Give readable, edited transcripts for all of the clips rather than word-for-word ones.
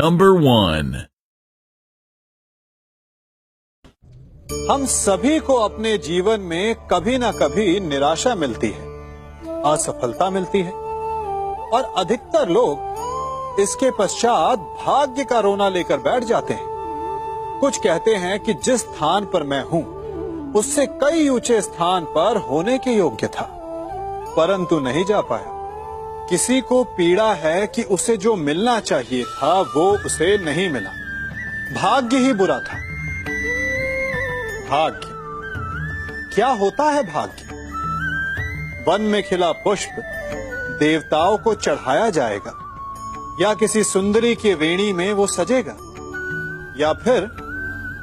Number 1. हम सभी को अपने जीवन में कभी ना कभी निराशा मिलती है, असफलता मिलती है और अधिकतर लोग इसके पश्चात भाग्य का रोना लेकर बैठ जाते हैं। कुछ कहते हैं कि जिस स्थान पर मैं हूं उससे कई ऊंचे स्थान पर होने के योग्य था, परंतु नहीं जा पाया। किसी को पीड़ा है कि उसे जो मिलना चाहिए था वो उसे नहीं मिला। भाग्य ही बुरा था। भाग्य क्या होता है? भाग्य वन में खिला पुष्प देवताओं को चढ़ाया जाएगा, या किसी सुंदरी की वेणी में वो सजेगा, या फिर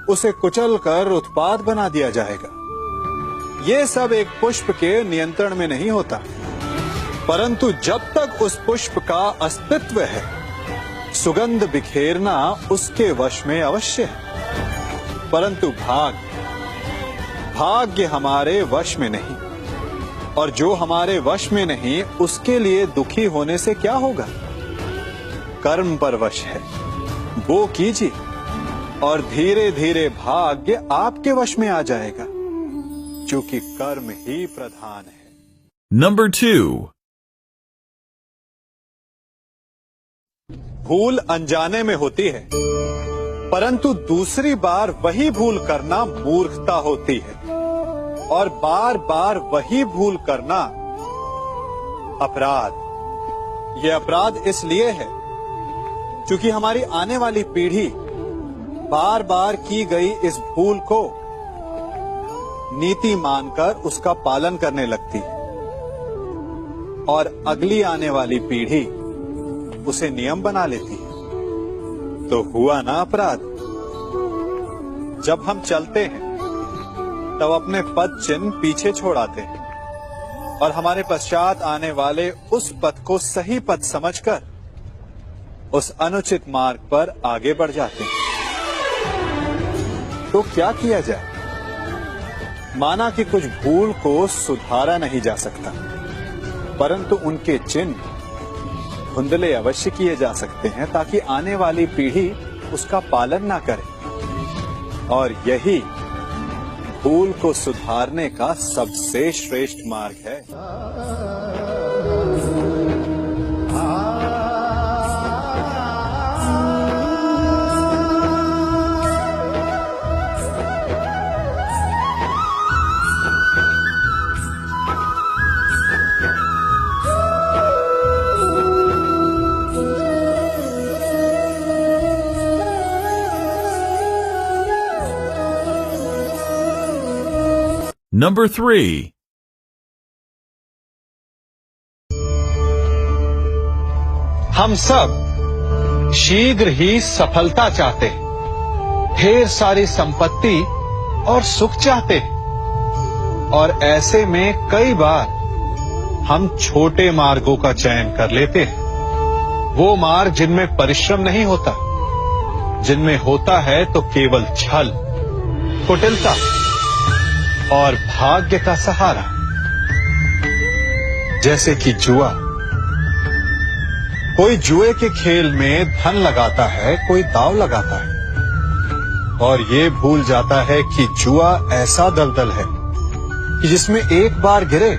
उसे कुचलकर उत्पात बना दिया जाएगा। ये सब एक पुष्प के नियंत्रण में नहीं होता, परंतु जब तक उस पुष्प का अस्तित्व है, सुगंध बिखेरना उसके वश में अवश्य है। परंतु भाग्य हमारे वश में नहीं, और जो हमारे वश में नहीं उसके लिए दुखी होने से क्या होगा? कर्म पर वश है, वो कीजिए और धीरे धीरे भाग्य आपके वश में आ जाएगा, क्योंकि कर्म ही प्रधान है। Number 2. भूल अनजाने में होती है, परंतु दूसरी बार वही भूल करना मूर्खता होती है, और बार बार वही भूल करना अपराध। यह अपराध इसलिए है क्योंकि हमारी आने वाली पीढ़ी बार बार की गई इस भूल को नीति मानकर उसका पालन करने लगती है, और अगली आने वाली पीढ़ी उसे नियम बना लेती है। तो हुआ ना अपराध। जब हम चलते हैं तब अपने पद चिन्ह पीछे छोड़ाते हैं और हमारे पश्चात आने वाले उस पथ को सही पथ समझकर उस अनुचित मार्ग पर आगे बढ़ जाते हैं। तो क्या किया जाए? माना कि कुछ भूल को सुधारा नहीं जा सकता, परंतु उनके चिन्ह धुंधले अवश्य किए जा सकते हैं ताकि आने वाली पीढ़ी उसका पालन ना करे। और यही भूल को सुधारने का सबसे श्रेष्ठ मार्ग है। Number 3. हम सब शीघ्र ही सफलता चाहते हैं, ढेर सारी संपत्ति और सुख चाहते हैं, और ऐसे में कई बार हम छोटे मार्गों का चयन कर लेते हैं। वो मार्ग जिनमें परिश्रम नहीं होता, जिनमें होता है तो केवल छल, कुटिलता और भाग्य का सहारा। जैसे कि जुआ। कोई जुए के खेल में धन लगाता है, कोई दांव लगाता है, और ये भूल जाता है कि जुआ ऐसा दलदल है कि जिसमें एक बार गिरे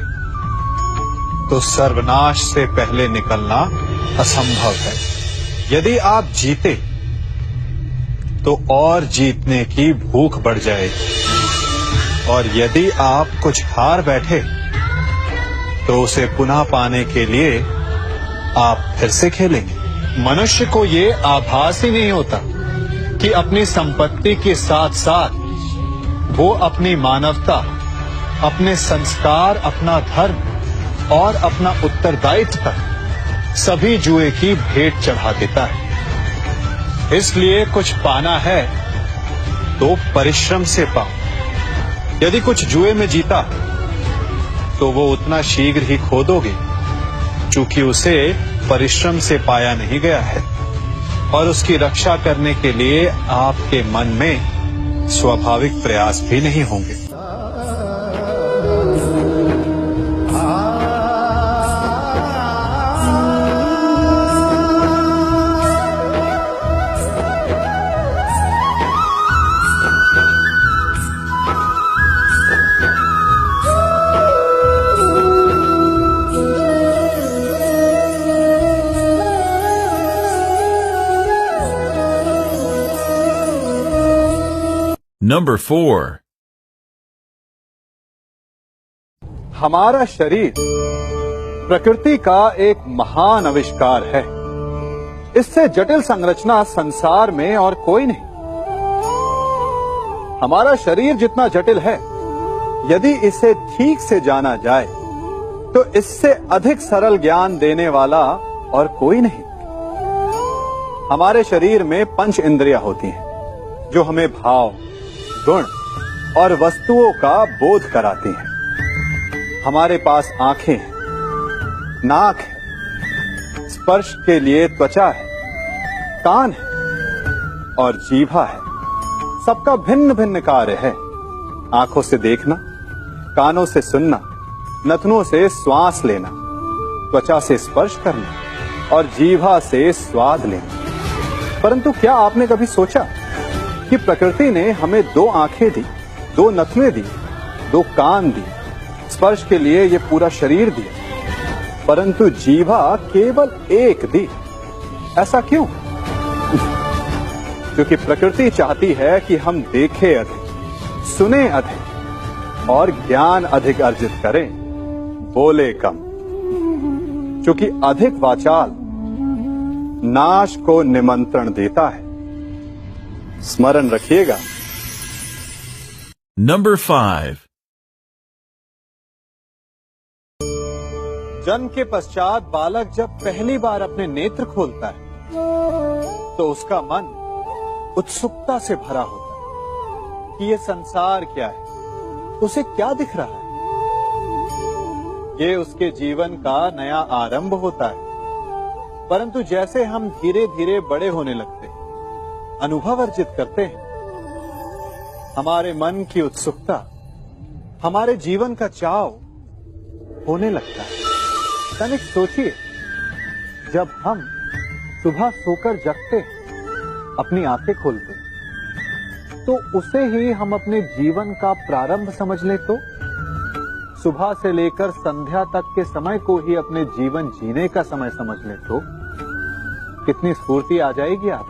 तो सर्वनाश से पहले निकलना असंभव है। यदि आप जीते तो और जीतने की भूख बढ़ जाएगी, और यदि आप कुछ हार बैठे तो उसे पुनः पाने के लिए आप फिर से खेलेंगे। मनुष्य को ये आभास ही नहीं होता कि अपनी संपत्ति के साथ साथ वो अपनी मानवता, अपने संस्कार, अपना धर्म और अपना उत्तरदायित्व तक सभी जुए की भेंट चढ़ा देता है। इसलिए कुछ पाना है तो परिश्रम से पाओ। यदि कुछ जुए में जीता तो वो उतना शीघ्र ही खो दोगे, चूंकि उसे परिश्रम से पाया नहीं गया है, और उसकी रक्षा करने के लिए आपके मन में स्वाभाविक प्रयास भी नहीं होंगे। Number 4. हमारा शरीर प्रकृति का एक महान आविष्कार है। इससे जटिल संरचना संसार में और कोई नहीं। हमारा शरीर जितना जटिल है, यदि इसे ठीक से जाना जाए तो इससे अधिक सरल ज्ञान देने वाला और कोई नहीं। हमारे शरीर में 5 इंद्रियां होती हैं जो हमें भाव, गुण और वस्तुओं का बोध कराती हैं। हमारे पास आंखें हैं, नाक है, स्पर्श के लिए त्वचा है, कान है और जीभा है। सबका भिन्न भिन्न कार्य है। आंखों से देखना, कानों से सुनना, नथनों से श्वास लेना, त्वचा से स्पर्श करना और जीभा से स्वाद लेना। परंतु क्या आपने कभी सोचा कि प्रकृति ने हमें 2 आंखें दी, 2 नथुएं दी, 2 कान दी, स्पर्श के लिए ये पूरा शरीर दिया, परंतु जीभा केवल 1 दी? ऐसा क्यों? क्योंकि प्रकृति चाहती है कि हम देखें अधिक, सुने अधिक और ज्ञान अधिक अर्जित करें, बोले कम। क्योंकि अधिक वाचाल नाश को निमंत्रण देता है। स्मरण रखिएगा। Number 5. जन्म के पश्चात बालक जब पहली बार अपने नेत्र खोलता है तो उसका मन उत्सुकता से भरा होता है कि ये संसार क्या है, उसे क्या दिख रहा है। ये उसके जीवन का नया आरंभ होता है। परंतु जैसे हम धीरे धीरे बड़े होने लगते हैं, अनुभव अर्जित करते हैं, हमारे मन की उत्सुकता, हमारे जीवन का चाव होने लगता है। तनिक सोचिए, जब हम सुबह सोकर जगते हैं, अपनी आंखें खोलते हैं, तो उसे ही हम अपने जीवन का प्रारंभ समझ ले तो सुबह से लेकर संध्या तक के समय को ही अपने जीवन जीने का समय समझ ले तो कितनी स्फूर्ति आ जाएगी आप,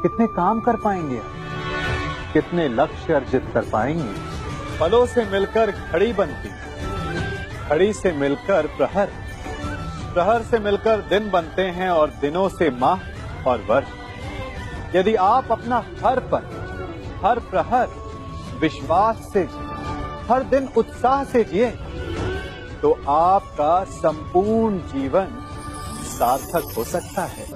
कितने काम कर पाएंगे आप, कितने लक्ष्य अर्जित कर पाएंगे। पलों से मिलकर घड़ी बनती, घड़ी से मिलकर प्रहर, प्रहर से मिलकर दिन बनते हैं और दिनों से माह और वर्ष। यदि आप अपना हर पल, हर प्रहर विश्वास से, हर दिन उत्साह से जिए तो आपका संपूर्ण जीवन सार्थक हो सकता है।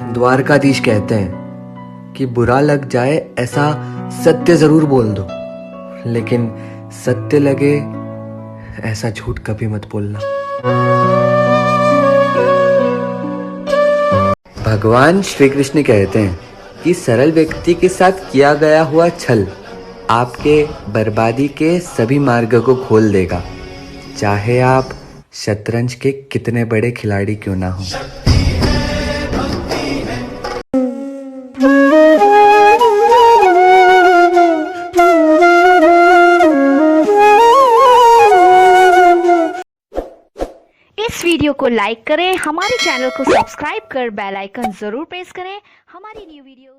द्वारकाधीश कहते हैं कि बुरा लग जाए ऐसा सत्य जरूर बोल दो, लेकिन सत्य लगे ऐसा झूठ कभी मत बोलना। भगवान श्री कृष्ण कहते हैं कि सरल व्यक्ति के साथ किया गया हुआ छल आपके बर्बादी के सभी मार्ग को खोल देगा, चाहे आप शतरंज के कितने बड़े खिलाड़ी क्यों ना हो। इस वीडियो को लाइक करें, हमारे चैनल को सब्सक्राइब कर बेल आइकन जरूर प्रेस करें हमारी न्यू वीडियो